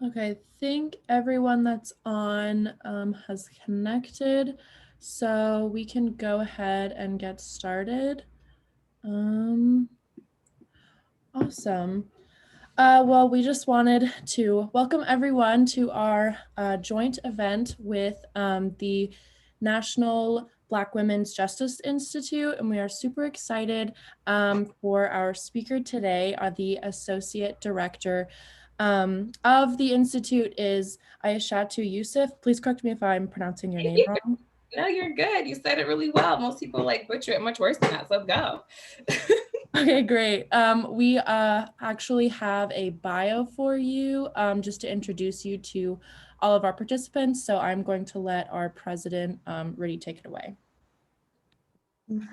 Okay, I think everyone that's on has connected, so we can go ahead and get started. Awesome. Well, we just wanted to welcome everyone to our joint event with the National Black Women's Justice Institute, and we are super excited for our speaker today. The Associate Director of the Institute is Aishatu Yusuf. Please correct me if I'm pronouncing your name wrong. No, you're good. You said it really well. Most people like butcher it much worse than that, so go. Okay, great. We actually have a bio for you just to introduce you to all of our participants. So I'm going to let our president, Rudy, take it away.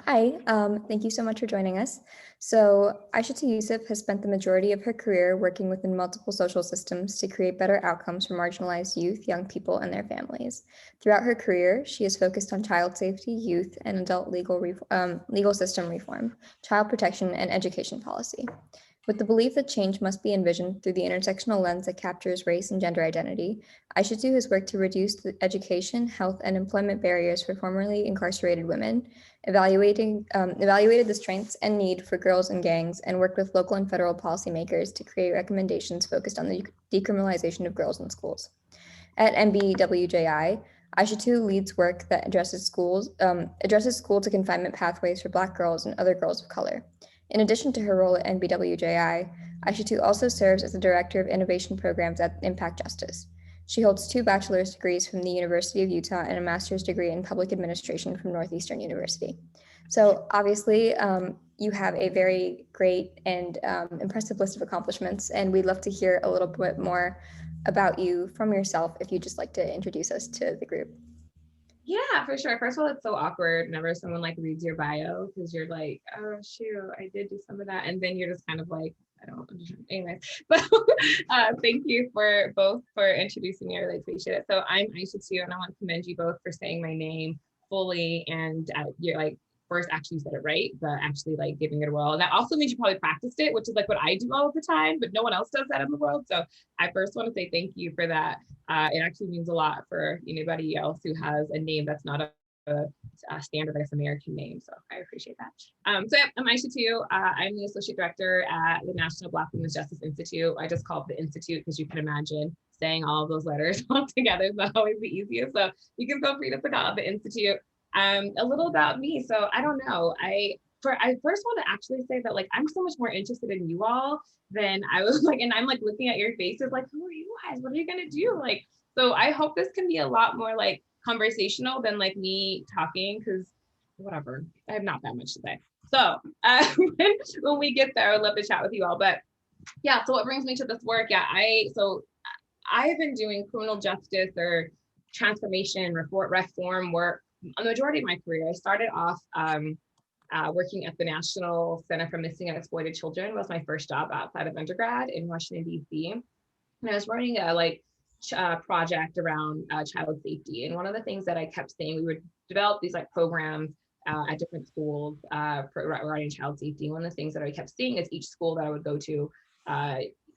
Hi, thank you so much for joining us. So Aishatu Yusuf has spent the majority of her career working within multiple social systems to create better outcomes for marginalized youth, young people, and their families. Throughout her career, she has focused on child safety, youth, and adult legal system reform, child protection, and education policy. With the belief that change must be envisioned through the intersectional lens that captures race and gender identity, Aishatu has worked to reduce the education, health, and employment barriers for formerly incarcerated women, evaluated the strengths and need for girls in gangs, and worked with local and federal policymakers to create recommendations focused on the decriminalization of girls in schools. At NBWJI, Aishatu leads work that addresses school to confinement pathways for Black girls and other girls of color. In addition to her role at NBWJI, Aishatu also serves as the Director of Innovation Programs at Impact Justice. She holds 2 bachelor's degrees from the University of Utah and a master's degree in public administration from Northeastern University. So obviously, you have a very great and impressive list of accomplishments, and we'd love to hear a little bit more about you from yourself if you'd just like to introduce us to the group. Yeah, for sure. First of all, it's so awkward whenever someone like reads your bio because you're like, oh shoot, I did do some of that, and then you're just kind of like, I don't understand. Anyway, but thank you for introducing me. I really appreciate it. So I'm Aishatu, and I want to commend you both for saying my name fully, and you're like first actually said it right, but actually like giving it a whirl. And that also means you probably practiced it, which is like what I do all the time, but no one else does that in the world. So I first want to say thank you for that. It actually means a lot for anybody else who has a name that's not a standard, I guess, American name. So I appreciate that. So yeah, I'm Aishatu. I'm the Associate Director at the National Black Women's Justice Institute. I just call it the Institute because you can imagine saying all of those letters all together is not always the easiest. So you can feel free to call it the Institute. A little about me. So I don't know. I first want to actually say that like I'm so much more interested in you all than I was like, and I'm like looking at your faces like, who are you guys? What are you gonna do? Like, so I hope this can be a lot more like conversational than like me talking, because whatever, I have not that much to say. So when we get there, I'd love to chat with you all. But yeah, so what brings me to this work? Yeah, I have been doing criminal justice or transformation reform work a majority of my career. I started off working at the National Center for Missing and Exploited Children. Was my first job outside of undergrad in Washington, D.C. And I was running a project around child safety. And one of the things that I kept saying, we would develop these like programs at different schools regarding child safety. One of the things that I kept seeing is each school that I would go to,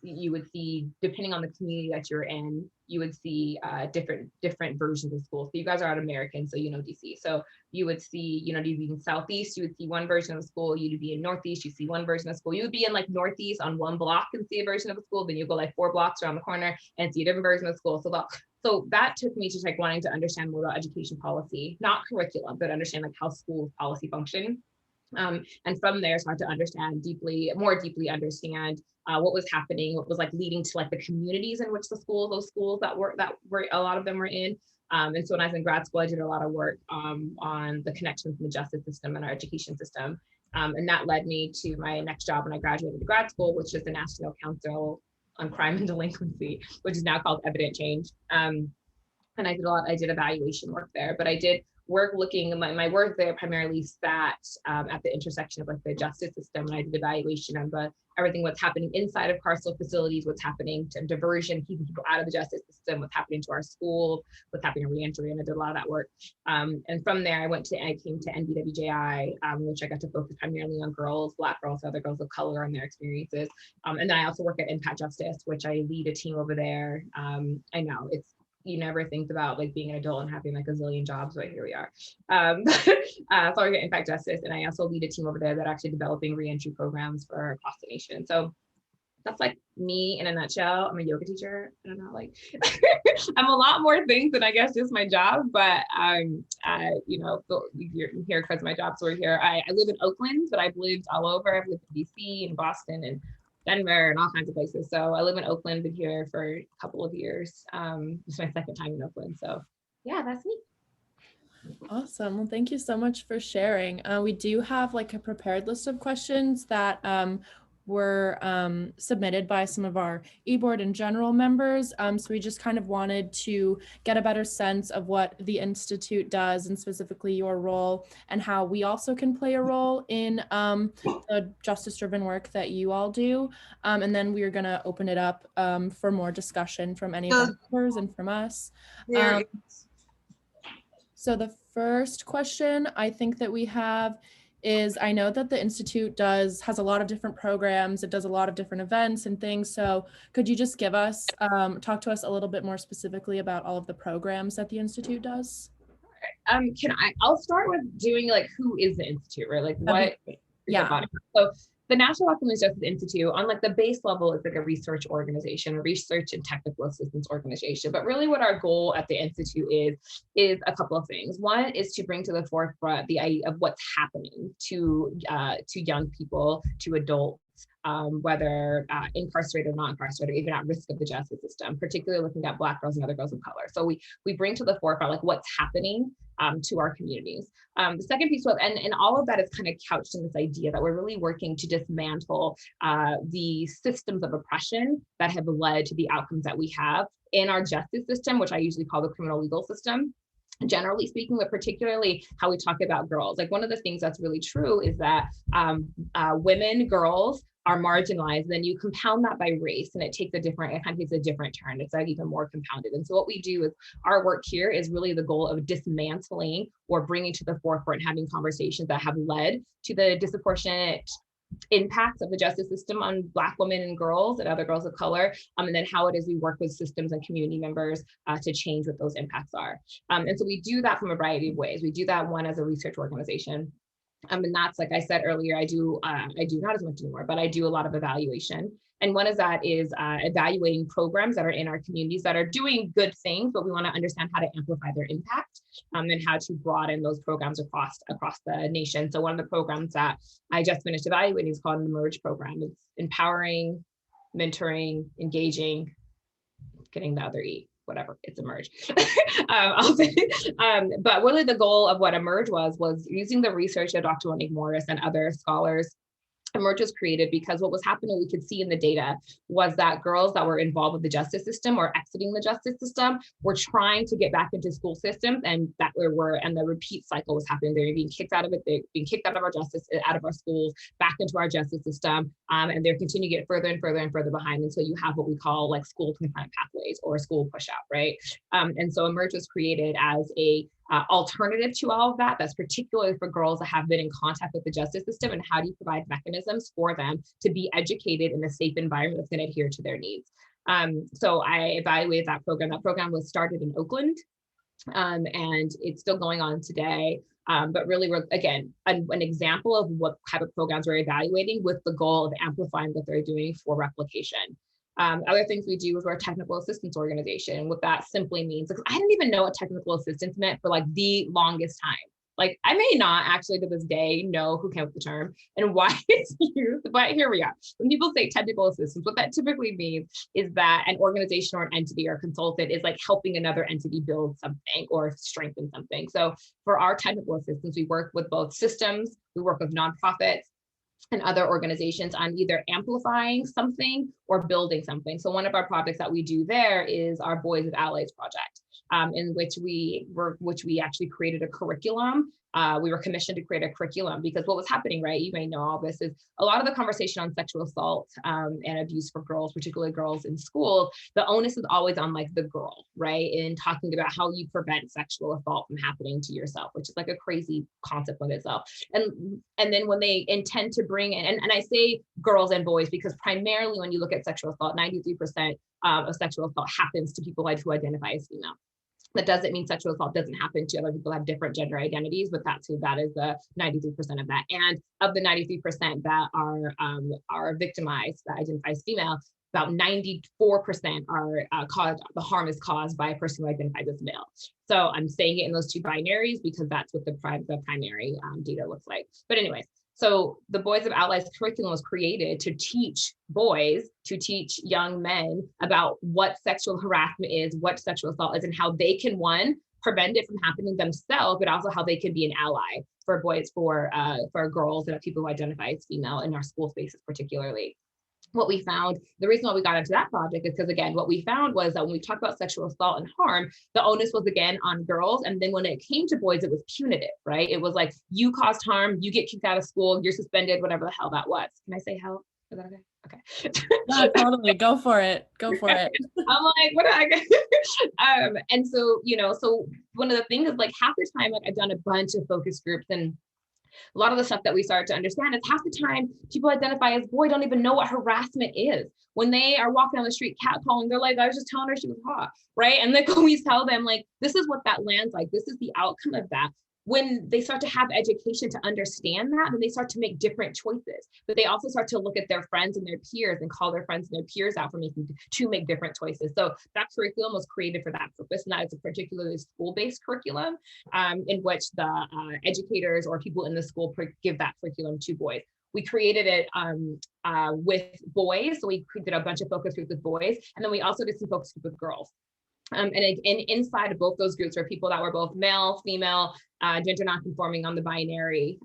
you would see, depending on the community that you're in, you would see different versions of schools. So you guys are out American, so you know DC. So you would see, you'd be in Southeast, you would see one version of the school. You'd be in Northeast, you see one version of school. You would be in like Northeast on one block and see a version of a school. Then you go like 4 blocks around the corner and see a different version of the school. So that took me to like wanting to understand more about education policy, not curriculum, but understand like how school policy function. And from there, start to understand more deeply understand what was happening, what was like leading to like the communities in which those schools that were a lot of them were in. And so when I was in grad school, I did a lot of work on the connections in the justice system and our education system. And that led me to my next job when I graduated to grad school, which is the National Council on Crime and Delinquency, which is now called Evident Change. And I did evaluation work there, but I did work looking, my work there primarily sat at the intersection of like the justice system, and I did evaluation of everything what's happening inside of carceral facilities, what's happening to diversion, keeping people out of the justice system, what's happening to our schools, what's happening in reentry, and I did a lot of that work. And from there, I came to NBWJI, which I got to focus primarily on girls, Black girls, other girls of color and their experiences. And then I also work at Impact Justice, which I lead a team over there. I know you never think about like being an adult and having like a zillion jobs, but here we are. So I work at Impact Justice, and I also lead a team over there that actually developing reentry programs for across the nation. So that's like me in a nutshell. I'm a yoga teacher. I don't know, like I'm a lot more things than I guess just my job, but you're here because my job's over here. I live in Oakland, but I've lived all over. I've lived in DC and Boston and Denver and all kinds of places. So I live in Oakland, been here for a couple of years. It's my second time in Oakland. So yeah, that's me. Awesome. Well, thank you so much for sharing. We do have like a prepared list of questions that were submitted by some of our eBoard and general members. So we just kind of wanted to get a better sense of what the Institute does, and specifically your role, and how we also can play a role in the justice-driven work that you all do. And then we are going to open it up for more discussion from any of our members and from us. So the first question I think that we have is, I know that the Institute has a lot of different programs, it does a lot of different events and things. So could you just talk to us a little bit more specifically about all of the programs that the Institute does? I'll start with doing like, who is the Institute, right? Like what? Yeah. So the National Black Women's Justice Institute, on like the base level, is like a research organization, a research and technical assistance organization. But really what our goal at the Institute is a couple of things. One is to bring to the forefront the idea of what's happening to young people, to adults, whether incarcerated or not incarcerated, even at risk of the justice system, particularly looking at Black girls and other girls of color. So we bring to the forefront like what's happening to our communities. The second piece was, and all of that is kind of couched in this idea that we're really working to dismantle the systems of oppression that have led to the outcomes that we have in our justice system, which I usually call the criminal legal system, generally speaking, but particularly how we talk about girls. Like one of the things that's really true is that women, girls are marginalized, then you compound that by race, and it kind of takes a different turn. It's like even more compounded. And so what we do is, our work here is really the goal of dismantling or bringing to the forefront, having conversations that have led to the disproportionate impacts of the justice system on Black women and girls and other girls of color, and then how it is we work with systems and community members to change what those impacts are. And so we do that from a variety of ways. We do that, one, as a research organization. And that's, like I said earlier, I do not as much anymore, but I do a lot of evaluation. And one of that is evaluating programs that are in our communities that are doing good things, but we want to understand how to amplify their impact and how to broaden those programs across the nation. So one of the programs that I just finished evaluating is called an Emerge program. It's empowering, mentoring, engaging, getting the other E. Whatever, it's Emerge. But really the goal of what Emerge was using the research of Dr. Monique Morris and other scholars. Emerge was created because what was happening, we could see in the data, was that girls that were involved with the justice system or exiting the justice system were trying to get back into school systems, and the repeat cycle was happening. They were being kicked out of it, they're being kicked out of our schools, back into our justice system, and they're continuing to get further and further and further behind until you have what we call like school confinement pathways or school push out, right? And so Emerge was created as a alternative to all of that, that's particularly for girls that have been in contact with the justice system, and how do you provide mechanisms for them to be educated in a safe environment that's going to adhere to their needs. So I evaluated that program. That program was started in Oakland, and it's still going on today. But really, we're, again, an example of what type of programs we're evaluating with the goal of amplifying what they're doing for replication. Other things we do is we're a technical assistance organization. What that simply means, because I didn't even know what technical assistance meant for like the longest time. Like I may not actually to this day know who came up with the term and why it's used, but here we are. When people say technical assistance, what that typically means is that an organization or an entity or consultant is like helping another entity build something or strengthen something. So for our technical assistance, we work with both systems, we work with nonprofits and other organizations on either amplifying something or building something. So one of our projects that we do there is our Boys with Allies project. in which we actually created a curriculum. We were commissioned to create a curriculum because what was happening, right? You may know all this, is a lot of the conversation on sexual assault and abuse for girls, particularly girls in school, the onus is always on like the girl, right? In talking about how you prevent sexual assault from happening to yourself, which is like a crazy concept in itself. And then when they intend to bring in, and I say girls and boys because primarily when you look at sexual assault, 93% of sexual assault happens to people who identify as female. That doesn't mean sexual assault doesn't happen to other people who have different gender identities, but that is the 93% of that. And of the 93% that are victimized, that identify as female, about 94% are the harm is caused by a person who identifies as male. So I'm saying it in those two binaries because that's what the primary data looks like. But anyways, so the Boys of Allies curriculum was created to teach boys, to teach young men about what sexual harassment is, what sexual assault is, and how they can, one, prevent it from happening themselves, but also how they can be an ally for boys, for girls and people who identify as female in our school spaces particularly. What we found, the reason why we got into that project is because, again, what we found was that when we talk about sexual assault and harm, the onus was again on girls. And then when it came to boys, it was punitive, right? It was like, you caused harm, you get kicked out of school, you're suspended, whatever the hell that was. Can I say hell? Is that okay? Okay. Yeah, totally. Go for it. Go for it. I'm like, what do I get? And so, so one of the things is like half the time, like I've done a bunch of focus groups, and a lot of the stuff that we started to understand is half the time people identify as boy don't even know what harassment is. When they are walking down the street catcalling, they're like, I was just telling her she was hot, right? And then we tell them like, this is what that lands like. This is the outcome of that. When they start to have education to understand that, then they start to make different choices. But they also start to look at their friends and their peers and call their friends and their peers out for to make different choices. So that curriculum was created for that purpose, and that is a particularly school-based curriculum in which the educators or people in the school give that curriculum to boys. We created it with boys, so we did a bunch of focus groups with boys, and then we also did some focus groups with girls. And inside of both those groups are people that were both male, female, gender non-conforming on the binary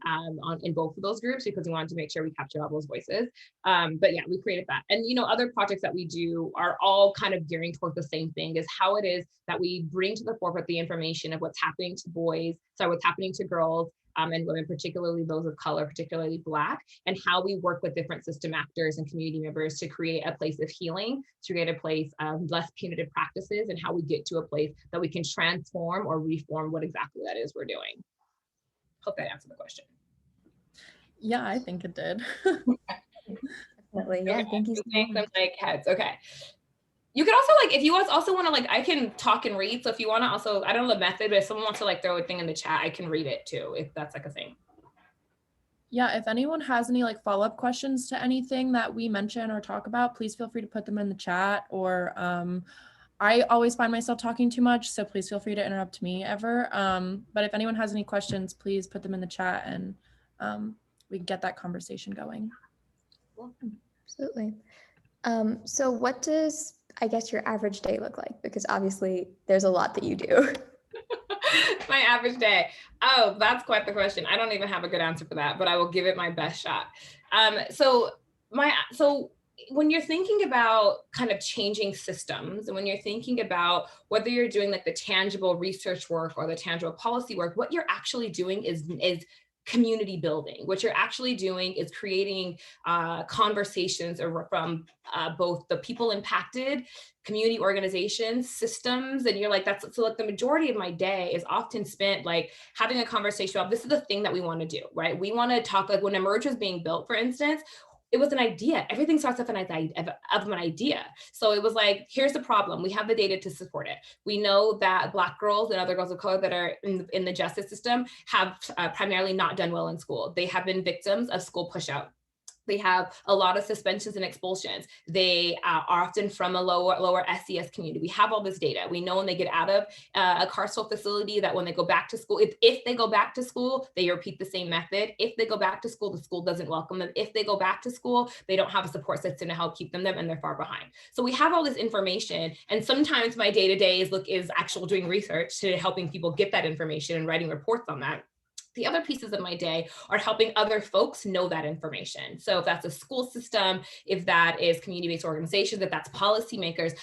in both of those groups, because we wanted to make sure we capture all those voices. But yeah, we created that. And other projects that we do are all kind of gearing towards the same thing, is how it is that we bring to the forefront the information of what's happening to what's happening to girls, and women, particularly those of color, particularly Black, and how we work with different system actors and community members to create a place of healing, to create a place of less punitive practices, and how we get to a place that we can transform or reform what exactly that is we're doing. Hope that answered the question. Yeah, I think it did. Definitely. Yeah, thank you so much. Like heads. Okay. You could also, like, if you also want to, like, I can talk and read. So if you want to also, I don't know the method, but if someone wants to like throw a thing in the chat, I can read it too, if that's like a thing. Yeah, if anyone has any like follow-up questions to anything that we mention or talk about, please feel free to put them in the chat. Or I always find myself talking too much, so please feel free to interrupt me ever. But if anyone has any questions, please put them in the chat, and we can get that conversation going. Absolutely. So what does, I guess, your average day look like? Because obviously there's a lot that you do. My average day. Oh, that's quite the question. I don't even have a good answer for that, but I will give it my best shot. So when you're thinking about kind of changing systems, and when you're thinking about whether you're doing like the tangible research work or the tangible policy work, what you're actually doing is community building. What you're actually doing is creating conversations from both the people impacted, community organizations, systems, and you're like, so like the majority of my day is often spent like having a conversation about, this is the thing that we want to do, right? We want to talk, like when Emerge was being built, for instance, it was an idea. Everything starts off of an idea. So it was like, here's the problem. We have the data to support it. We know that Black girls and other girls of color that are in the justice system have primarily not done well in school. They have been victims of school pushout. They have a lot of suspensions and expulsions. They are often from a lower SES community. We have all this data. We know when they get out of a carceral facility that when they go back to school, if they go back to school, they repeat the same method. If they go back to school, the school doesn't welcome them. If they go back to school, they don't have a support system to help keep them there, and they're far behind. So we have all this information, and sometimes my day-to-day is actual doing research to helping people get that information and writing reports on that. The other pieces of my day are helping other folks know that information. So if that's a school system, if that is community-based organizations, if that's policymakers,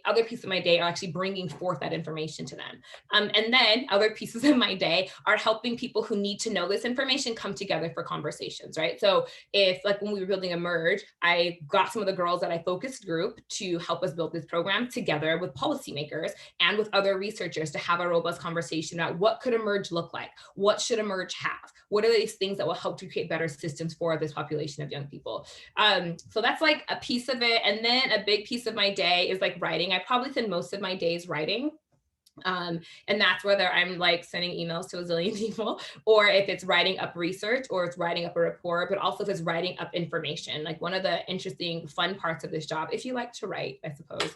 other pieces of my day are actually bringing forth that information to them. And then other pieces of my day are helping people who need to know this information come together for conversations, right? So if, like, when we were building Emerge, I got some of the girls that I focused group to help us build this program together with policymakers and with other researchers to have a robust conversation about what could Emerge look like? What should Emerge have? What are these things that will help to create better systems for this population of young people? So that's like a piece of it. And then a big piece of my day is like writing. I probably spend most of my days writing. And that's whether I'm like sending emails to a zillion people, or if it's writing up research, or it's writing up a report, but also if it's writing up information. Like, one of the interesting, fun parts of this job, if you like to write, I suppose,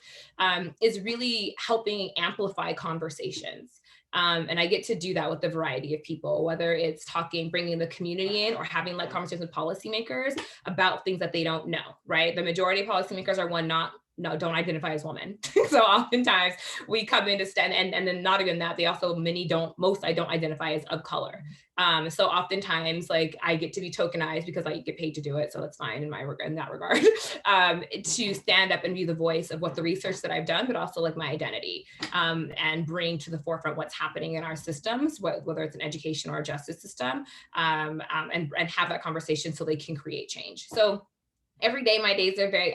is really helping amplify conversations. And I get to do that with a variety of people, whether it's talking, bringing the community in, or having like conversations with policymakers about things that they don't know, right? The majority of policymakers are don't identify as women. So oftentimes we come in to stand, and then not even that, they also, most I don't identify as of color. So oftentimes, like, I get to be tokenized because I get paid to do it. So that's fine in that regard, to stand up and be the voice of what the research that I've done, but also like my identity, and bring to the forefront what's happening in our systems, whether it's an education or a justice system, and have that conversation so they can create change. So every day, my days are very,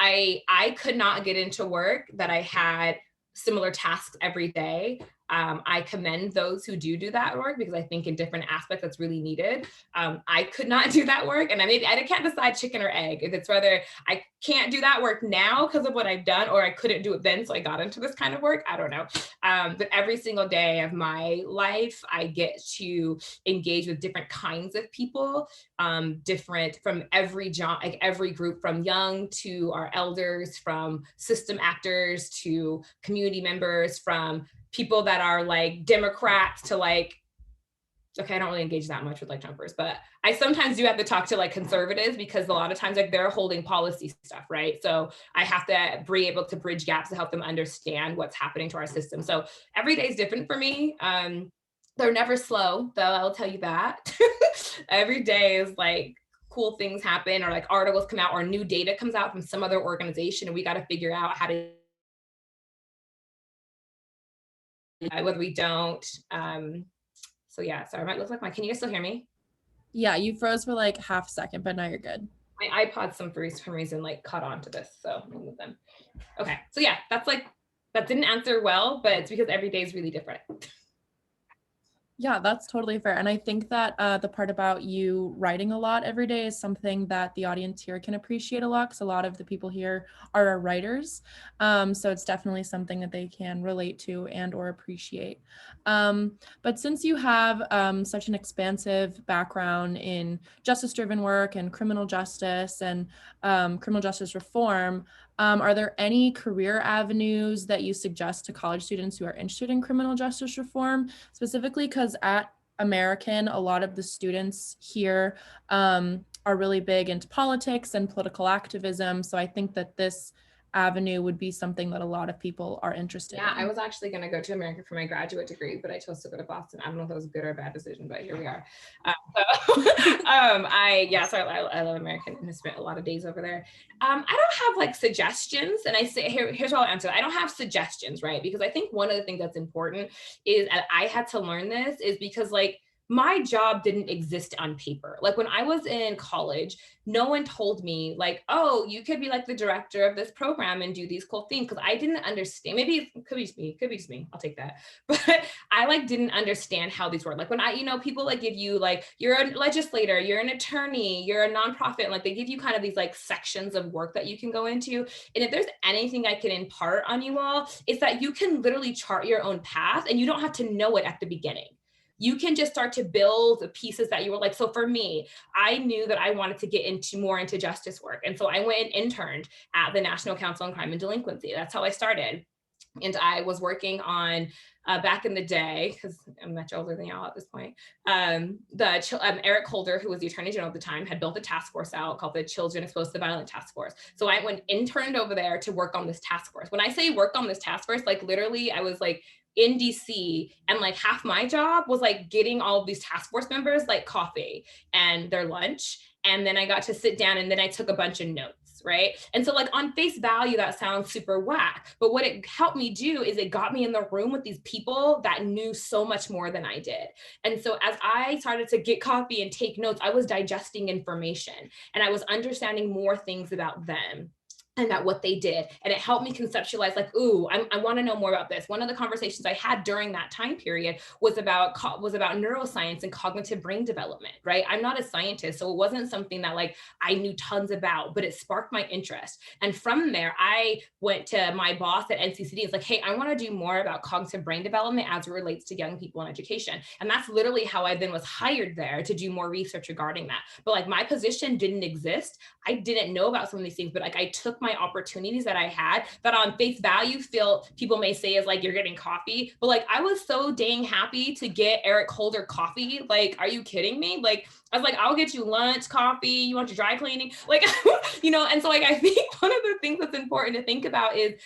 I could not get into work that I had similar tasks every day. I commend those who do that work, because I think in different aspects that's really needed. I could not do that work, and I can't decide chicken or egg. If it's whether I can't do that work now because of what I've done, or I couldn't do it then, so I got into this kind of work. I don't know. But every single day of my life, I get to engage with different kinds of people, different from every job, like every group, from young to our elders, from system actors to community members, from people that are like Democrats to like, okay, I don't really engage that much with like Trumpers, but I sometimes do have to talk to like conservatives, because a lot of times like they're holding policy stuff, right? So I have to be able to bridge gaps to help them understand what's happening to our system. So every day is different for me. They're never slow, though, I'll tell you that. Every day is like cool things happen, or like articles come out, or new data comes out from some other organization, and we got to figure out how to, whether we don't. So yeah, sorry, I might look like can you guys still hear me? Yeah, you froze for like half a second, but now you're good. My iPod, for some reason, like caught on to this, so I'll move them. Okay, so yeah, that didn't answer well, but it's because every day is really different. Yeah, that's totally fair. And I think that the part about you writing a lot every day is something that the audience here can appreciate a lot, because a lot of the people here are writers. So it's definitely something that they can relate to and or appreciate. But since you have such an expansive background in justice-driven work and criminal justice reform, are there any career avenues that you suggest to college students who are interested in criminal justice reform, specifically because at American, a lot of the students here are really big into politics and political activism. So I think that this avenue would be something that a lot of people are interested in. Yeah, I was actually going to go to America for my graduate degree, but I chose to go to Boston. I don't know if that was a good or a bad decision, but here we are. I love American and I spent a lot of days over there. I don't have like suggestions, and I say here's how I'll answer. I don't have suggestions, right? Because I think one of the things that's important is, and I had to learn this, is because like my job didn't exist on paper. Like when I was in college, no one told me like, oh, you could be like the director of this program and do these cool things. Because I didn't understand. Maybe it could be just me. I'll take that. But I like didn't understand how these work. Like when people like give you like, you're a legislator, you're an attorney, you're a nonprofit. And like they give you kind of these like sections of work that you can go into. And if there's anything I can impart on you all, it's that you can literally chart your own path, and you don't have to know it at the beginning. You can just start to build the pieces that you were like. So for me, I knew that I wanted to get more into justice work. And so I went and interned at the National Council on Crime and Delinquency. That's how I started. And I was working on, back in the day, because I'm much older than y'all at this point, Eric Holder, who was the Attorney General at the time, had built a task force out called the Children Exposed to Violence Task Force. So I went interned over there to work on this task force. When I say work on this task force, like literally I was like in DC, and like half my job was like getting all of these task force members like coffee and their lunch. And then I got to sit down and then I took a bunch of notes, right? And so like on face value, that sounds super whack. But what it helped me do is it got me in the room with these people that knew so much more than I did. And so as I started to get coffee and take notes, I was digesting information and I was understanding more things about them and about what they did. And it helped me conceptualize like, ooh, I want to know more about this. One of the conversations I had during that time period was about neuroscience and cognitive brain development, right? I'm not a scientist, so it wasn't something that like I knew tons about, but it sparked my interest. And from there, I went to my boss at NCCD. It's like, hey, I want to do more about cognitive brain development as it relates to young people in education. And that's literally how I then was hired there to do more research regarding that. But like my position didn't exist. I didn't know about some of these things, but like I took my opportunities that I had that on face value people may say is like, you're getting coffee, but like I was so dang happy to get Eric Holder coffee. Like, are you kidding me? Like, I was like, I'll get you lunch, coffee, you want your dry cleaning? Like, and so like, I think one of the things that's important to think about is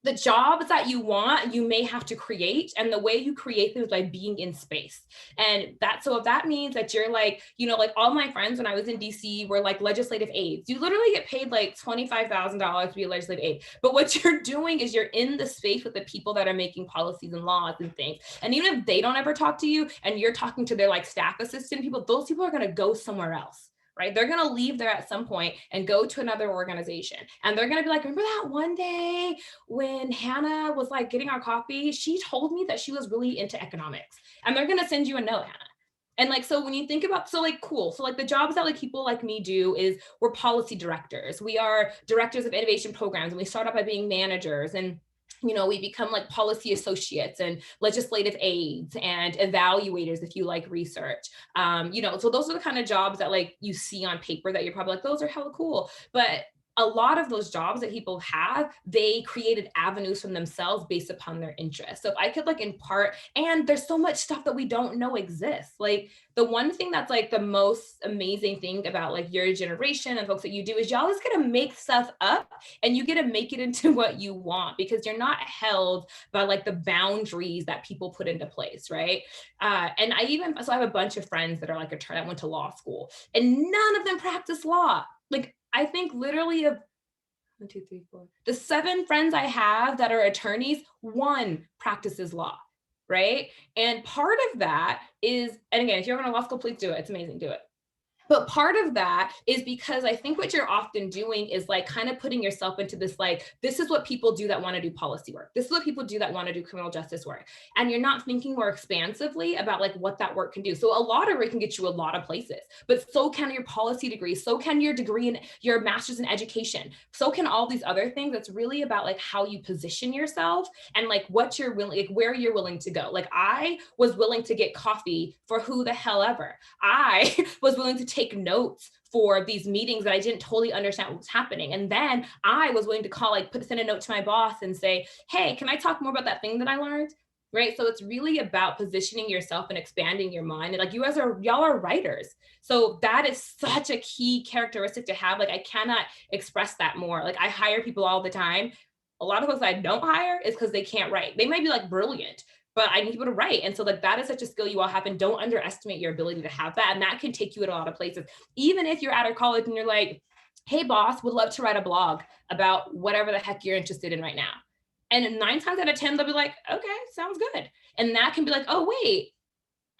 the jobs that you want, you may have to create. And the way you create them is by being in space. And so if that means that you're like, like all my friends when I was in DC were like legislative aides, you literally get paid like $25,000 to be a legislative aide. But what you're doing is you're in the space with the people that are making policies and laws and things. And even if they don't ever talk to you and you're talking to their like staff assistant people, those people are going to go somewhere else. Right? They're going to leave there at some point and go to another organization. And they're going to be like, remember that one day when Hannah was like getting our coffee? She told me that she was really into economics. And they're going to send you a note, Hannah. And like, so when you think about, cool. So like the jobs that like people like me do is we're policy directors. We are directors of innovation programs, and we start out by being managers, and we become like policy associates and legislative aides and evaluators if you like research. So those are the kind of jobs that like you see on paper that you're probably like, those are hella cool. But a lot of those jobs that people have, they created avenues from themselves based upon their interests. So if I could like impart, and there's so much stuff that we don't know exists. Like the one thing that's like the most amazing thing about like your generation and folks that you do is y'all just get to make stuff up and you get to make it into what you want, because you're not held by like the boundaries that people put into place, right? And I have a bunch of friends that are like that went to law school, and none of them practice law. Like I think literally of 1, 2, 3, 4, the 7 friends I have that are attorneys, 1 practices law, right? And part of that is, and again, if you're going to law school, please do it. It's amazing, do it. But part of that is because I think what you're often doing is like kind of putting yourself into this, like, this is what people do that want to do policy work. This is what people do that want to do criminal justice work. And you're not thinking more expansively about like what that work can do. So a law degree can get you a lot of places, but so can your policy degree. So can your degree in your master's in education. So can all these other things. It's really about like how you position yourself and like what you're willing, like where you're willing to go. Like I was willing to get coffee for who the hell ever. I was willing to take notes for these meetings that I didn't totally understand what was happening. And then I was willing to send a note to my boss and say, hey, can I talk more about that thing that I learned? Right. So it's really about positioning yourself and expanding your mind. And like y'all are writers. So that is such a key characteristic to have. Like I cannot express that more. Like I hire people all the time. A lot of folks I don't hire is because they can't write. They might be like brilliant, but I need people to write. And so like that is such a skill you all have, and don't underestimate your ability to have that. And that can take you at a lot of places. Even if you're out of college and you're like, hey boss, would love to write a blog about whatever the heck you're interested in right now. And 9 times out of 10, they'll be like, okay, sounds good. And that can be like, oh wait,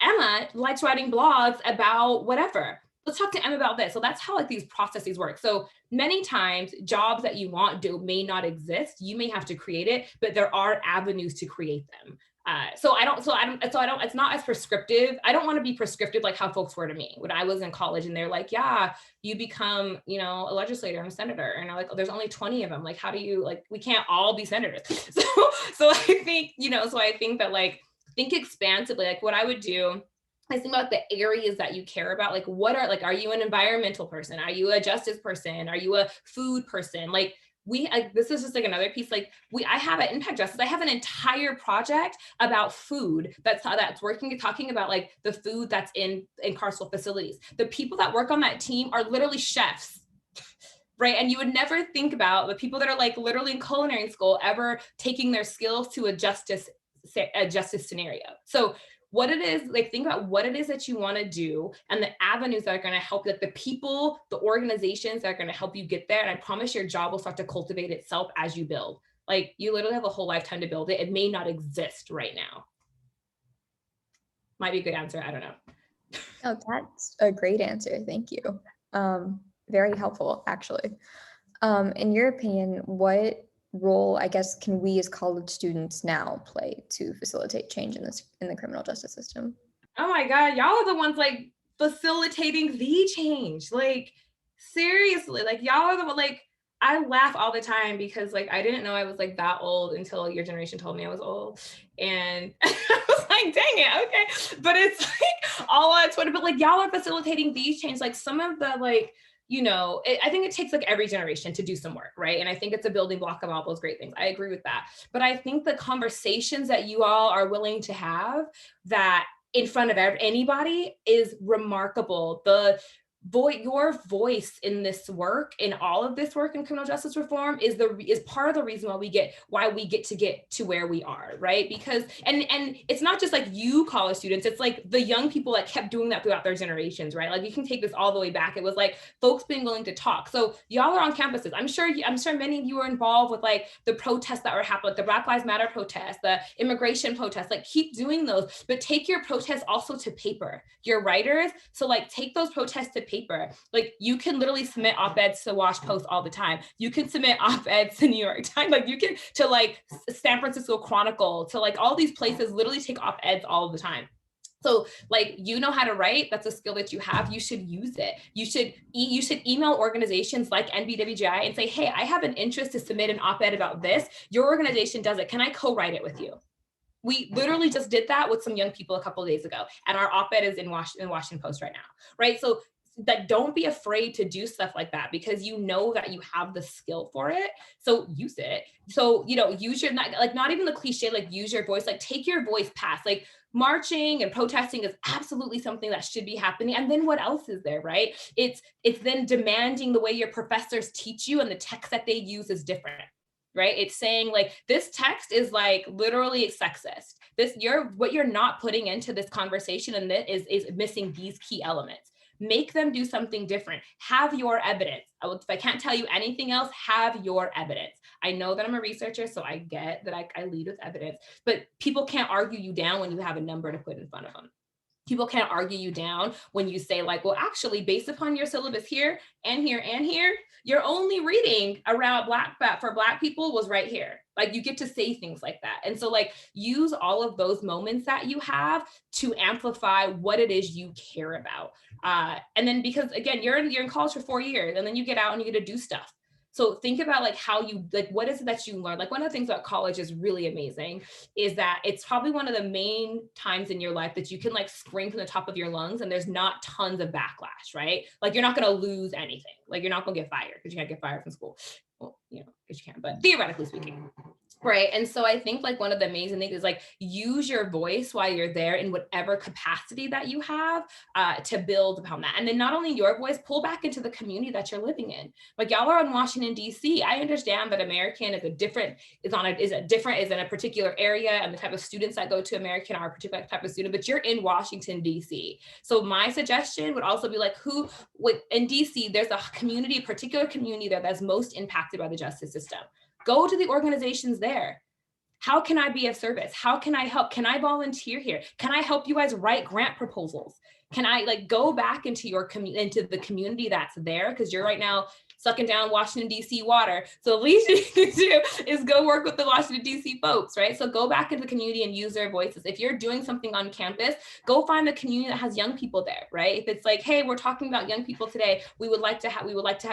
Emma likes writing blogs about whatever. Let's talk to Emma about this. So that's how like these processes work. So many times jobs that you want may not exist. You may have to create it, but there are avenues to create them. It's not as prescriptive. I don't want to be prescriptive like how folks were to me when I was in college, and they're like, yeah, you become, a legislator and a senator. And I'm like, oh, there's only 20 of them. Like, how do you, like, we can't all be senators. So I think, I think that like, think expansively, like what I would do, I think about the areas that you care about. Like, are you an environmental person? Are you a justice person? Are you a food person? Like, this is just like another piece. Like I have at Impact Justice, I have an entire project about food that's talking about like the food that's in carceral facilities. The people that work on that team are literally chefs, right? And you would never think about the people that are like literally in culinary school ever taking their skills to a justice justice scenario. So what it is, like, think about what it is that you want to do and the avenues that are going to help, like the people, the organizations that are going to help you get there. And I promise your job will start to cultivate itself as you build. Like, you literally have a whole lifetime to build it. It may not exist right now. Might be a good answer. I don't know. Oh, that's a great answer. Thank you. Very helpful, actually. In your opinion, what role, I guess, can we as college students now play to facilitate change in the criminal justice system? Oh my God, y'all are the ones like facilitating the change. Like, seriously, like y'all are the one, like, I laugh all the time because like I didn't know I was like that old until your generation told me I was old. And I was like, dang it, okay. But it's like all on Twitter, but like y'all are facilitating these changes. Like some of the like, I think it takes like every generation to do some work, right? And I think it's a building block of all those great things. I agree with that. But I think the conversations that you all are willing to have that in front of anybody is remarkable. Your voice in this work, in all of this work in criminal justice reform, is part of the reason why we get to where we are, right? Because and it's not just like you college students, it's like the young people that kept doing that throughout their generations, right? Like you can take this all the way back. It was like folks being willing to talk. So y'all are on campuses. I'm sure many of you are involved with like the protests that were happening, like the Black Lives Matter protests, the immigration protests. Like keep doing those, but take your protests also to paper. Your writers, so like take those protests to paper. Like you can literally submit op-eds to Wash Post all the time. You can submit op-eds to New York Times. Like you can to like San Francisco Chronicle, to like all these places literally take op-eds all the time. So like, you know how to write, that's a skill that you have, you should use it. You should email organizations like NBWJI and say, hey, I have an interest to submit an op-ed about this. Your organization does it. Can I co-write it with you? We literally just did that with some young people a couple of days ago, and our op-ed is in Washington Post right now, right? So that don't be afraid to do stuff like that because you know that you have the skill for it. So use it. So, use your, not even the cliche, like use your voice, like take your voice past, like marching and protesting is absolutely something that should be happening. And then what else is there, right? It's then demanding the way your professors teach you and the text that they use is different. Right? It's saying like, this text is like literally sexist. What you're not putting into this conversation and that is missing these key elements. Make them do something different. Have your evidence. If I can't tell you anything else, have your evidence. I know that I'm a researcher, so I get that I lead with evidence, but people can't argue you down when you have a number to put in front of them. People can't argue you down when you say like, well, actually, based upon your syllabus here and here and here, your only reading around for Black people was right here. Like you get to say things like that. And so like use all of those moments that you have to amplify what it is you care about. And then because again, you're in college for 4 years and then you get out and you get to do stuff. So think about like how you, like, what is it that you learn? Like one of the things about college is really amazing is that it's probably one of the main times in your life that you can like scream from the top of your lungs and there's not tons of backlash, right? Like you're not going to lose anything. Like you're not going to get fired because you can't get fired from school. Well, because you can, but theoretically speaking. Right. And so I think like one of the amazing things is like use your voice while you're there in whatever capacity that you have to build upon that. And then not only your voice, pull back into the community that you're living in. Like y'all are in Washington, D.C. I understand that American is in a particular area and the type of students that go to American are a particular type of student, but you're in Washington, D.C. So my suggestion would also be like in D.C. there's a particular community there that's most impacted by the justice system. Go to the organizations there. How can I be of service? How can I help? Can I volunteer here? Can I help you guys write grant proposals? Can I like go back into into the community that's there? Because you're right now sucking down Washington, D.C. water. So the least you can do is go work with the Washington, D.C. folks, right? So go back into the community and use their voices. If you're doing something on campus, go find the community that has young people there, right? If it's like, hey, we're talking about young people today, we would like to have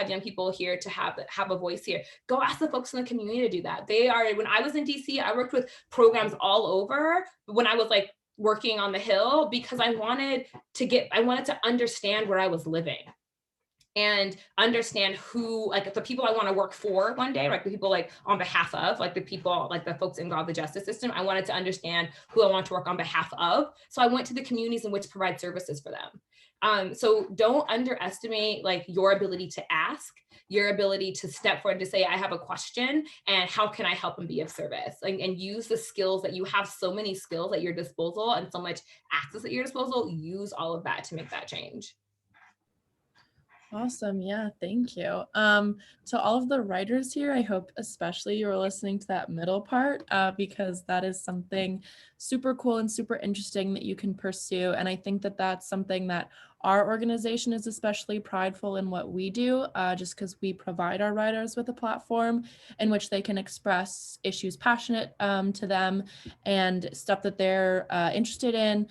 young people here to have a voice here. Go ask the folks in the community to do that. When I was in D.C., I worked with programs all over when I was like working on the Hill because I wanted to understand where I was living and understand who, like the people I want to work for one day, like the people like on behalf of, like the people, like the folks involved in the justice system. I wanted to understand who I want to work on behalf of. So I went to the communities in which provide services for them. So don't underestimate like your ability to ask. your ability to step forward to say, I have a question and how can I help and be of service, and use the skills that you have, so many skills at your disposal and so much access at your disposal. Use all of that to make that change. Awesome. Yeah, thank you. To all of the writers here, I hope especially you were listening to that middle part because that is something super cool and super interesting that you can pursue. And I think that that's something that our organization is especially prideful in what we do, just because we provide our writers with a platform in which they can express issues passionate to them and stuff that they're interested in.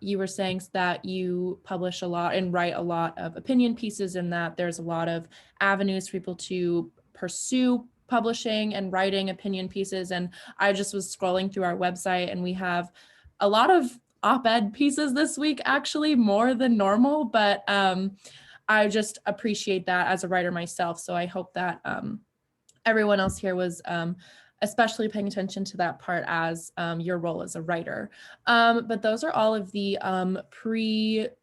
You were saying that you publish a lot and write a lot of opinion pieces, and that there's a lot of avenues for people to pursue publishing and writing opinion pieces. And I just was scrolling through our website, and we have a lot of op-ed pieces this week, actually more than normal, but I just appreciate that as a writer myself. So I hope that everyone else here was especially paying attention to that part as your role as a writer. But those are all of the pre-event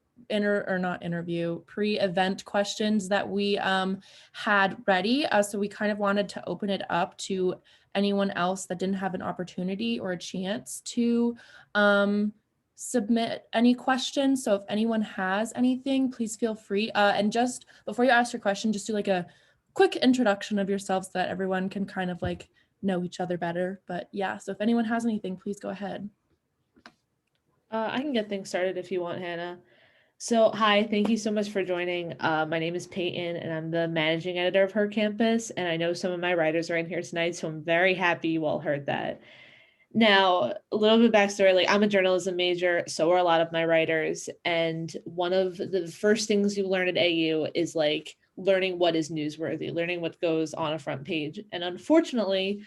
questions that we had ready. So we kind of wanted to open it up to anyone else that didn't have an opportunity or a chance to submit any questions. So if anyone has anything, please feel free. And just before you ask your question, just do like a quick introduction of yourselves so that everyone can kind of like know each other better. But yeah, so if anyone has anything, please go ahead. I can get things started if you want, Hannah. So hi, thank you so much for joining. My name is Peyton and I'm the managing editor of Her Campus. And I know some of my writers are in here tonight, so I'm very happy you all heard that. Now, a little bit backstory, like I'm a journalism major, so are a lot of my writers. And one of the first things you learn at AU is like learning what is newsworthy, learning what goes on a front page. And unfortunately,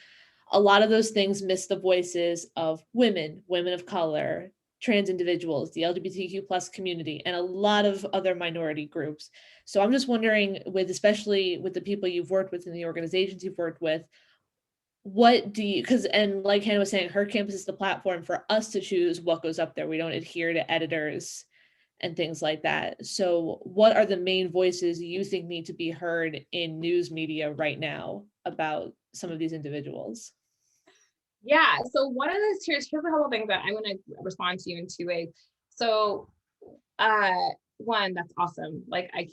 a lot of those things miss the voices of women, women of color, trans individuals, the LGBTQ plus community, and a lot of other minority groups. So I'm just wondering, especially with the people you've worked with and the organizations you've worked with, what do you, and like Hannah was saying, Her Campus is the platform for us to choose what goes up there. We don't adhere to editors and things like that. So what are the main voices you think need to be heard in news media right now about some of these individuals? Yeah, so one of those, here's a couple of things that I'm going to respond to you in two ways. So one, that's awesome. Like I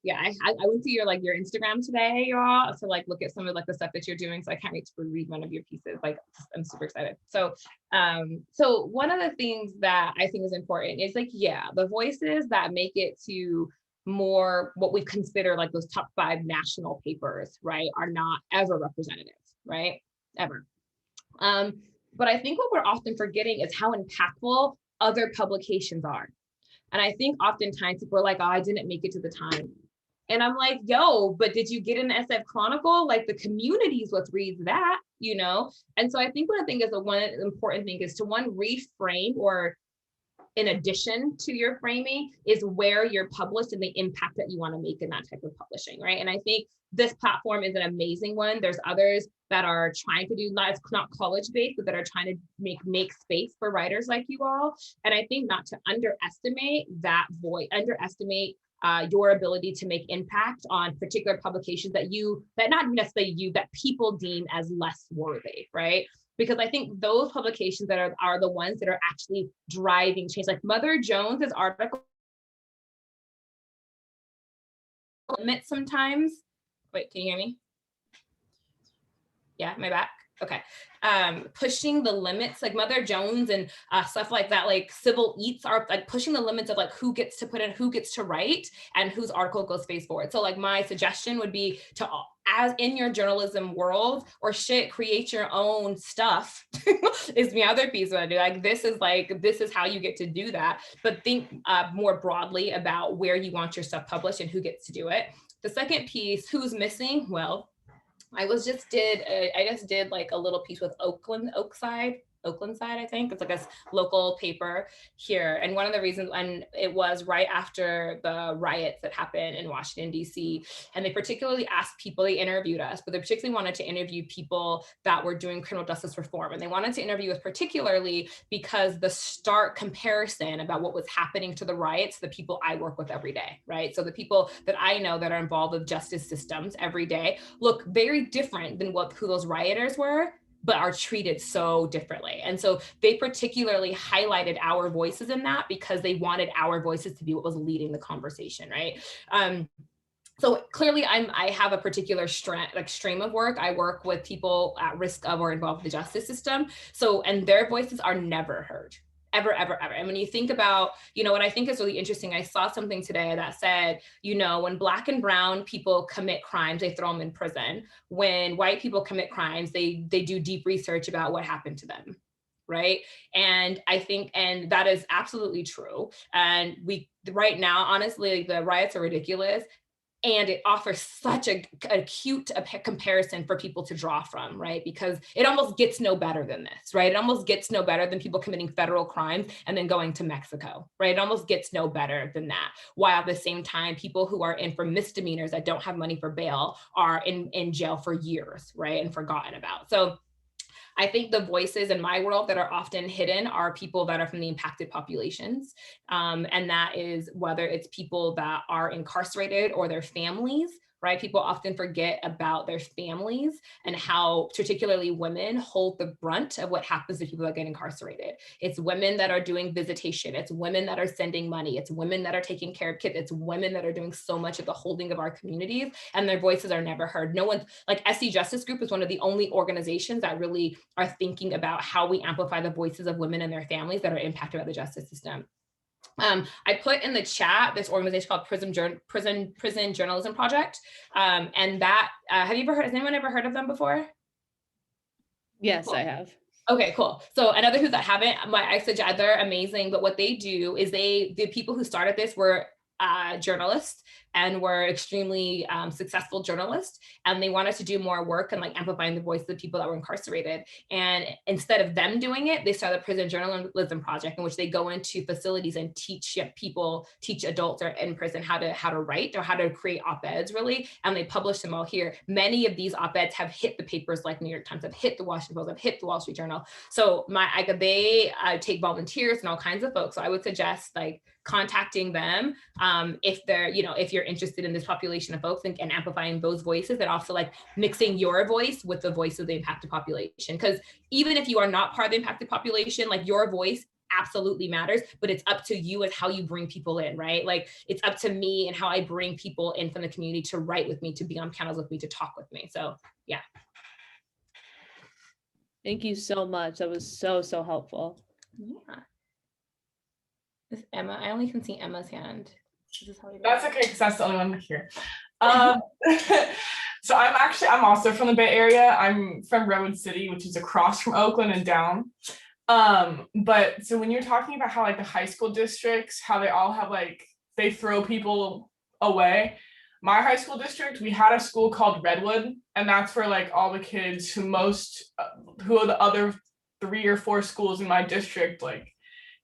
went to your Instagram today, y'all, to like look at some of like the stuff that you're doing. So I can't wait to read one of your pieces. Like I'm super excited. So so one of the things that I think is important is like, yeah, the voices that make it to more what we consider like those top 5 national papers, right, are not ever representative, right? Ever. But I think what we're often forgetting is how impactful other publications are. And I think oftentimes people are like, oh, I didn't make it to the Times. And I'm like, yo, but did you get in the SF Chronicle? Like the community is what reads that, you know? And so I think one thing is the one important thing is to reframe, or in addition to your framing, is where you're published and the impact that you want to make in that type of publishing, right? And I think this platform is an amazing one. There's others that are trying to do, it's not college-based, but that are trying to make space for writers like you all. And I think not to underestimate that voice, underestimate your ability to make impact on particular publications that not necessarily you, that people deem as less worthy, right? Because I think those publications that are the ones that are actually driving change. Like Mother Jones's article limit sometimes. Wait, can you hear me? Yeah, am I back? Okay. Pushing the limits, like Mother Jones and stuff like that, like Civil Eats are like pushing the limits of like who gets to put in, who gets to write, and whose article goes space forward. So like my suggestion would be to, as in your journalism world, or create your own stuff is the other piece of it. Like this is how you get to do that. But think more broadly about where you want your stuff published and who gets to do it. The second piece, who's missing? Well, I just did like a little piece with Oakside. Oakland side, I think. It's like a local paper here. And one of the reasons, and it was right after the riots that happened in Washington, D.C. And they particularly asked people, they interviewed us, but they particularly wanted to interview people that were doing criminal justice reform. And they wanted to interview us particularly because the stark comparison about what was happening to the riots, the people I work with every day, right? So the people that I know that are involved with justice systems every day look very different than who those rioters were, but are treated so differently. And so they particularly highlighted our voices in that because they wanted our voices to be what was leading the conversation, right? So clearly I have a particular stream of work. I work with people at risk of or involved in the justice system. So, and their voices are never heard. Ever, ever, ever. And when you think about, what I think is really interesting, I saw something today that said, when Black and brown people commit crimes, they throw them in prison. When white people commit crimes, they do deep research about what happened to them. Right. And I think, and that is absolutely true. And right now, honestly, the riots are ridiculous. And it offers such a cute comparison for people to draw from, right? Because it almost gets no better than this, right? It almost gets no better than people committing federal crimes and then going to Mexico, right? It almost gets no better than that. While at the same time, people who are in for misdemeanors that don't have money for bail are in jail for years, right? And forgotten about. So I think the voices in my world that are often hidden are people that are from the impacted populations. And that is whether it's people that are incarcerated or their families, right? People often forget about their families and how particularly women hold the brunt of what happens to people that get incarcerated. It's women that are doing visitation. It's women that are sending money. It's women that are taking care of kids. It's women that are doing so much of the holding of our communities, and their voices are never heard. No one, like SC Justice Group is one of the only organizations that really are thinking about how we amplify the voices of women and their families that are impacted by the justice system. I put in the chat this organization called Prison Journalism Project, and that has anyone ever heard of them before? Yes, cool. I have. Okay, cool. So another who that haven't, I suggest they're amazing. But what they do is the people who started this were journalists and were extremely successful journalists, and they wanted to do more work and amplifying the voice of the people that were incarcerated. And instead of them doing it, they started a Prison Journalism Project in which they go into facilities and teach adults or in prison how to write or how to create op-eds, really, and they publish them all here. Many of these op-eds have hit the papers like New York Times, have hit the Washington Post, have hit the Wall Street Journal. So they take volunteers and all kinds of folks. So I would suggest contacting them if they're, if you're interested in this population of folks and amplifying those voices, and also mixing your voice with the voice of the impacted population. Because even if you are not part of the impacted population, your voice absolutely matters, but it's up to you as how you bring people in, right? It's up to me and how I bring people in from the community to write with me, to be on panels with me, to talk with me. So yeah. Thank you so much. That was so helpful. Yeah. Is Emma? I only can see Emma's hand. That's okay, because that's the only one here. So I'm also from the Bay Area. I'm from Redwood City, which is across from Oakland and down. But so when you're talking about how the high school districts, how they all have they throw people away. My high school district, we had a school called Redwood, and that's for all the kids who are the other 3 or 4 schools in my district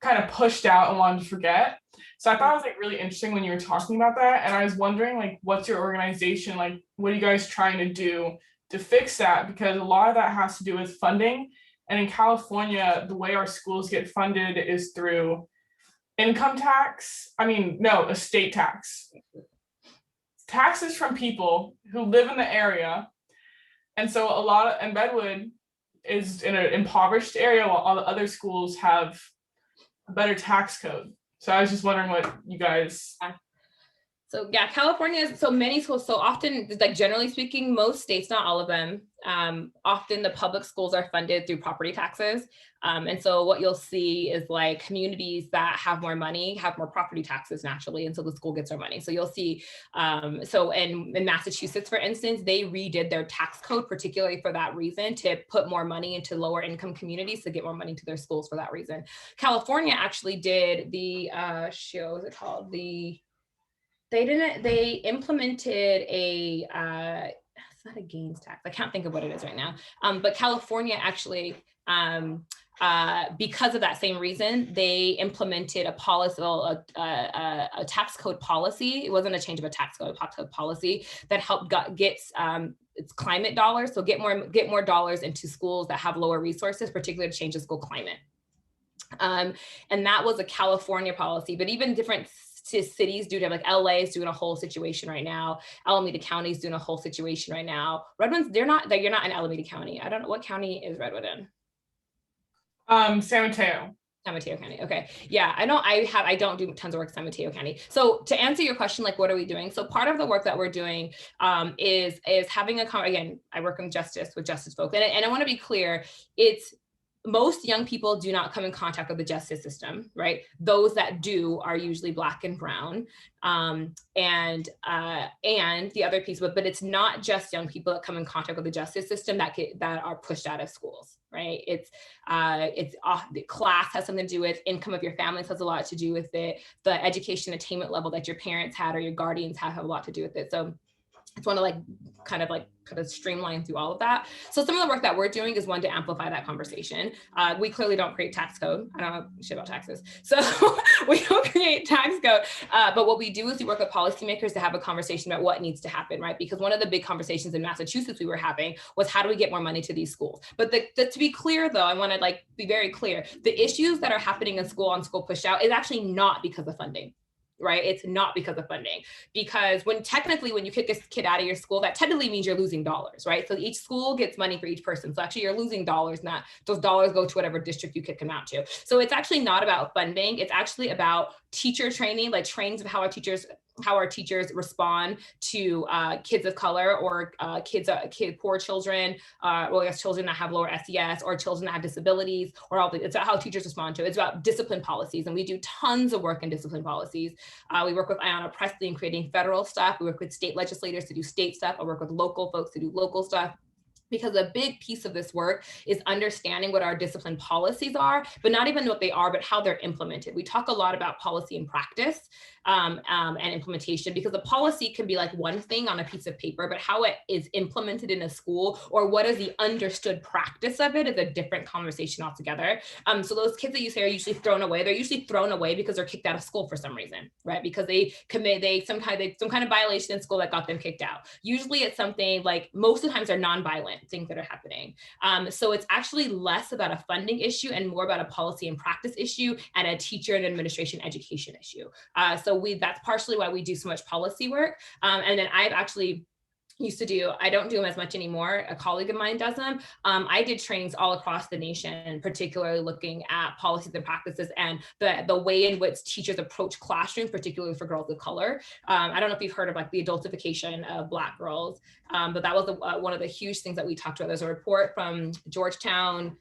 kind of pushed out and wanted to forget. So I thought it was really interesting when you were talking about that. And I was wondering what's your organization, what are you guys trying to do to fix that? Because a lot of that has to do with funding. And in California, the way our schools get funded is through income tax. Estate tax. Taxes from people who live in the area. And so and Redwood is in an impoverished area while all the other schools have a better tax code. So I was just wondering what you guys. So yeah, California is so many schools. So often, generally speaking, most states, not all of them, often the public schools are funded through property taxes. And so what you'll see is communities that have more money have more property taxes naturally. And so the school gets their money. So you'll see, so in Massachusetts, for instance, they redid their tax code, particularly for that reason, to put more money into lower income communities to get more money to their schools for that reason. California actually did the, what was it called? They implemented it's not a gains tax. I can't think of what it is right now. But California actually because of that same reason, they implemented a policy, a tax code policy. It wasn't a change of a tax code policy that helped gets it's climate dollars. So get more dollars into schools that have lower resources, particularly to change the school climate. And that was a California policy, but even different cities do have, like LA is doing a whole situation right now. Alameda County is doing a whole situation right now. Redwood's, you're not in Alameda County. I don't know, what county is Redwood in? San Mateo. San Mateo County. Okay. Yeah, I don't do tons of work in San Mateo County. So to answer your question, like, what are we doing? So part of the work that we're doing is having again, I work with justice folk. And I want to be clear, most young people do not come in contact with the justice system, right? Those that do are usually Black and brown. And the other piece, but it's not just young people that come in contact with the justice system that are pushed out of schools, right? It's the class has something to do with, income of your families has a lot to do with it. The education attainment level that your parents had or your guardians have a lot to do with it. So I just want to kind of streamline through all of that. So some of the work that we're doing is, one, to amplify that conversation. We clearly don't create tax code. I don't know shit about taxes. So we don't create tax code. But what we do is we work with policymakers to have a conversation about what needs to happen, right? Because one of the big conversations in Massachusetts we were having was, how do we get more money to these schools? But to be clear though, I want to be very clear. The issues that are happening in school push out is actually not because of funding. Right? It's not because of funding, because when you kick a kid out of your school, that technically means you're losing dollars, right? So each school gets money for each person. So actually you're losing dollars, not those dollars go to whatever district you kick them out to. So it's actually not about funding. It's actually about teacher training, trainings of how our teachers respond to kids of color or poor children, children that have lower SES or children that have disabilities, it's about how teachers respond to it. It's about discipline policies. And we do tons of work in discipline policies. We work with Ayanna Pressley in creating federal stuff. We work with state legislators to do state stuff. I work with local folks to do local stuff. Because a big piece of this work is understanding what our discipline policies are, but not even what they are, but how they're implemented. We talk a lot about policy and practice and implementation, because a policy can be one thing on a piece of paper, but how it is implemented in a school or what is the understood practice of it is a different conversation altogether. So those kids that you say are usually thrown away, they're usually thrown away because they're kicked out of school for some reason, right? Because they committed some kind of violation in school that got them kicked out. Usually it's something most of the times they're non-violent things that are happening. So it's actually less about a funding issue and more about a policy and practice issue and a teacher and administration education issue. So that's partially why we do so much policy work. And then I've actually I don't do them as much anymore. A colleague of mine does them. I did trainings all across the nation, particularly looking at policies and practices and the way in which teachers approach classrooms, particularly for girls of color. I don't know if you've heard of the adultification of Black girls, but that was one of the huge things that we talked about. There's a report from Georgetown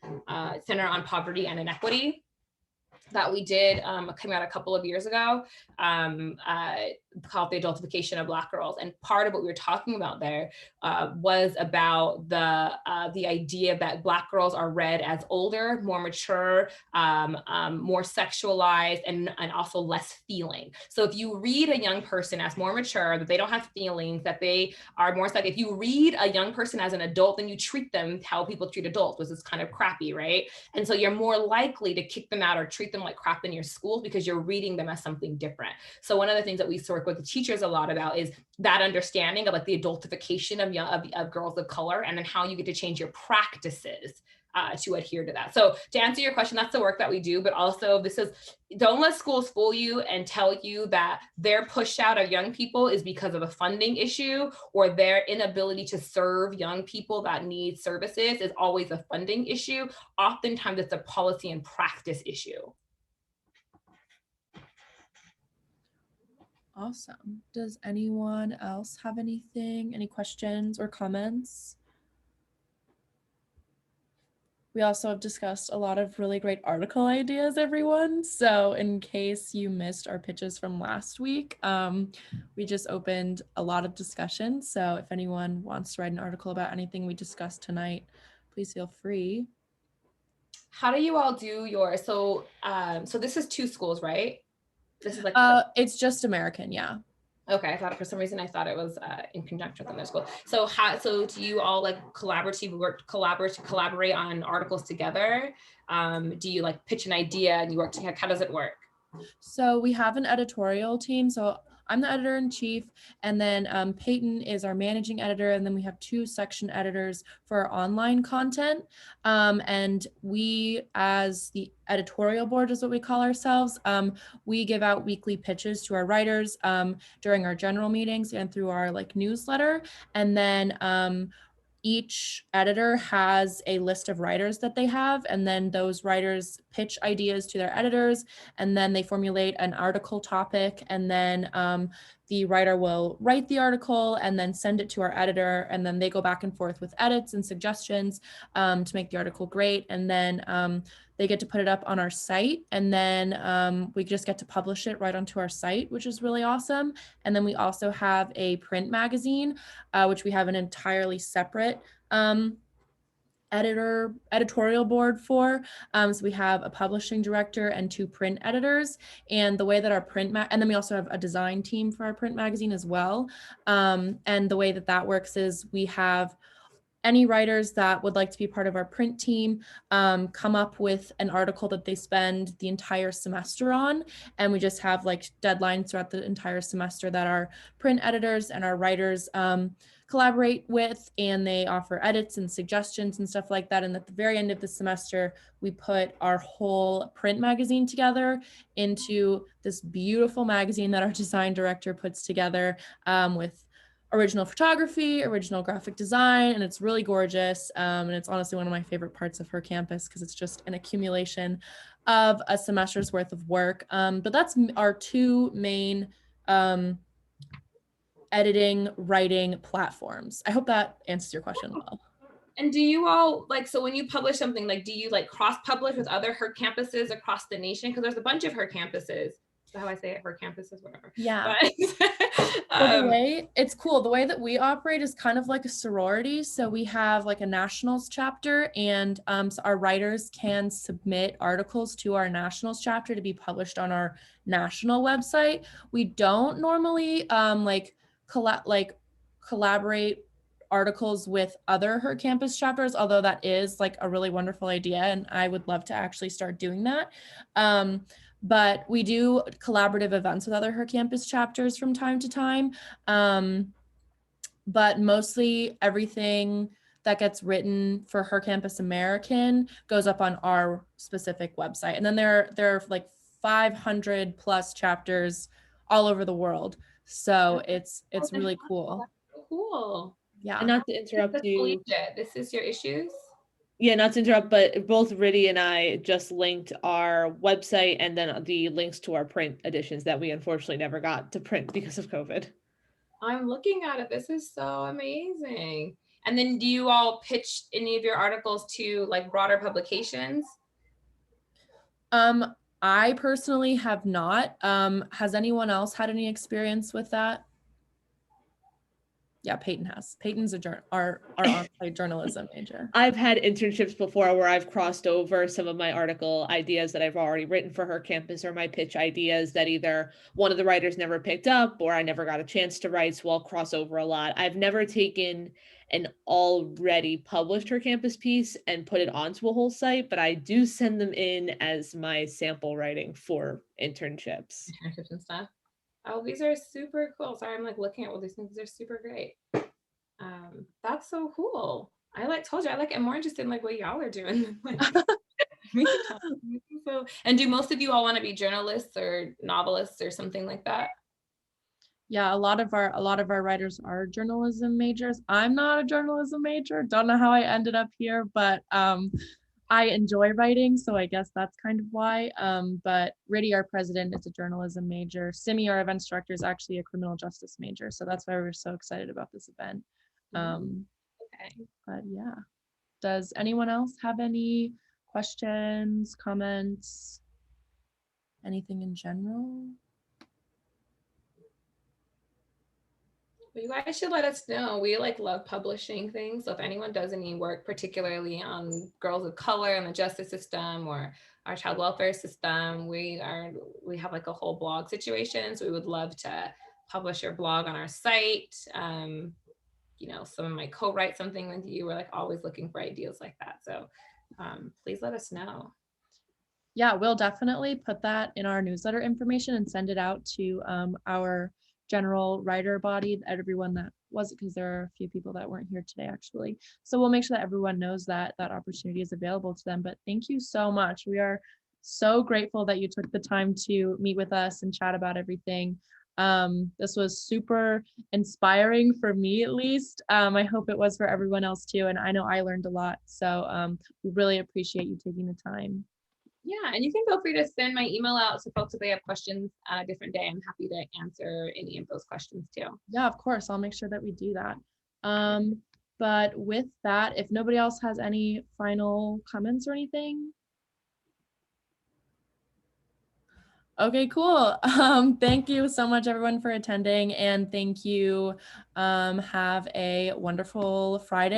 Center on Poverty and Inequity that we did came out a couple of years ago called The Adultification of Black Girls. And part of what we were talking about there was about the idea that Black girls are read as older, more mature, more sexualized, and also less feeling. So if you read a young person as more mature, that they don't have feelings, that they are more like, if you read a young person as an adult, then you treat them how people treat adults, which is kind of crappy, right? And so you're more likely to kick them out or treat them like crap in your school because you're reading them as something different. So one of the things that we work with the teachers a lot about is that understanding of the adultification of girls of color, and then how you get to change your practices to adhere to that. So to answer your question, that's the work that we do, but also don't let schools fool you and tell you that their push out of young people is because of a funding issue or their inability to serve young people that need services is always a funding issue. Oftentimes it's a policy and practice issue. Awesome. Does anyone else have any questions or comments? We also have discussed a lot of really great article ideas, everyone. So in case you missed our pitches from last week, we just opened a lot of discussion. So if anyone wants to write an article about anything we discussed tonight, please feel free. How do you all do yours? So this is 2 schools, right? This is it's just American, yeah. Okay, I thought for some reason I thought it was in conjunction with another school. So do you all like collaborate on articles together? Do you like pitch an idea and you work together? How does it work? So we have an editorial team. So I'm the editor-in-chief, and then Peyton is our managing editor, and then we have 2 section editors for our online content. And we, as the editorial board is what we call ourselves, we give out weekly pitches to our writers during our general meetings and through our like newsletter. And then each editor has a list of writers that they have, and then those writers pitch ideas to their editors, and then they formulate an article topic, and then the writer will write the article and then send it to our editor, and then they go back and forth with edits and suggestions to make the article great, and then they get to put it up on our site, and then we just get to publish it right onto our site, which is really awesome. And then we also have a print magazine, which we have an entirely separate editorial board for. So we have a publishing director and 2 print editors. And the way that our and then we also have a design team for our print magazine as well. And the way that that works is we have any writers that would like to be part of our print team come up with an article that they spend the entire semester on. And we just have like deadlines throughout the entire semester that our print editors and our writers collaborate with, and they offer edits and suggestions and stuff like that. And at the very end of the semester, we put our whole print magazine together into this beautiful magazine that our design director puts together with original photography, original graphic design, and it's really gorgeous. And it's honestly one of my favorite parts of her campus because it's just an accumulation of a semester's worth of work. But that's our 2 main editing, writing platforms. I hope that answers your question well. And do you all like, so when you publish something, like, do you like cross-publish with other HER campuses across the nation? Because there's a bunch of HER campuses. Is that how I say it? HER campuses, whatever. Yeah. But, well, the way it's cool, the way that we operate is kind of like a sorority. So we have like a nationals chapter, and so our writers can submit articles to our nationals chapter to be published on our national website. We don't normally collaborate articles with other HER campus chapters, although that is like a really wonderful idea, and I would love to actually start doing that. But we do collaborative events with other HER campus chapters from time to time. But mostly everything that gets written for HER Campus American goes up on our specific website. And then there are like 500 plus chapters all over the world. So it's really cool. That's so cool. Yeah. And not to interrupt you. This is your issues? Yeah, not to interrupt, but both Riddy and I just linked our website and then the links to our print editions that we unfortunately never got to print because of COVID. I'm looking at it. This is so amazing. And then do you all pitch any of your articles to like broader publications? I personally have not. Has anyone else had any experience with that? Yeah, Peyton has. Peyton's our on-site journalism major. I've had internships before where I've crossed over some of my article ideas that I've already written for HER campus, or my pitch ideas that either one of the writers never picked up or I never got a chance to write, so I'll cross over a lot. I've never taken an already published HER campus piece and put it onto a whole site, but I do send them in as my sample writing for internships. Internships and stuff. Oh, these are super cool. Sorry, I'm like looking at all these things. They're super great. That's so cool. Told you, I'm more interested in like what y'all are doing. And do most of you all want to be journalists or novelists or something like that? Yeah, a lot of our writers are journalism majors. I'm not a journalism major. Don't know how I ended up here, but I enjoy writing, so I guess that's kind of why. But Riddy, our president, is a journalism major. Simi, our events director, is actually a criminal justice major, so that's why we're so excited about this event. Okay. But yeah, does anyone else have any questions, comments, anything in general? Well, you guys should let us know. We like love publishing things. So if anyone does any work, particularly on girls of color in the justice system or our child welfare system, we have like a whole blog situation. So we would love to publish your blog on our site. You know, someone might co-write something with you. We're like always looking for ideas like that. So please let us know. Yeah, we'll definitely put that in our newsletter information and send it out to our general writer body, everyone that wasn't, because there are a few people that weren't here today actually. So we'll make sure that everyone knows that that opportunity is available to them. But thank you so much. We are so grateful that you took the time to meet with us and chat about everything. This was super inspiring for me, at least. I hope it was for everyone else too. And I know I learned a lot. So we really appreciate you taking the time. Yeah, and you can feel free to send my email out so folks, if they have questions on a different day, I'm happy to answer any of those questions too. Yeah, of course. I'll make sure that we do that. But with that, if nobody else has any final comments or anything. Okay, cool. Thank you so much, everyone, for attending, and thank you. Have a wonderful Friday.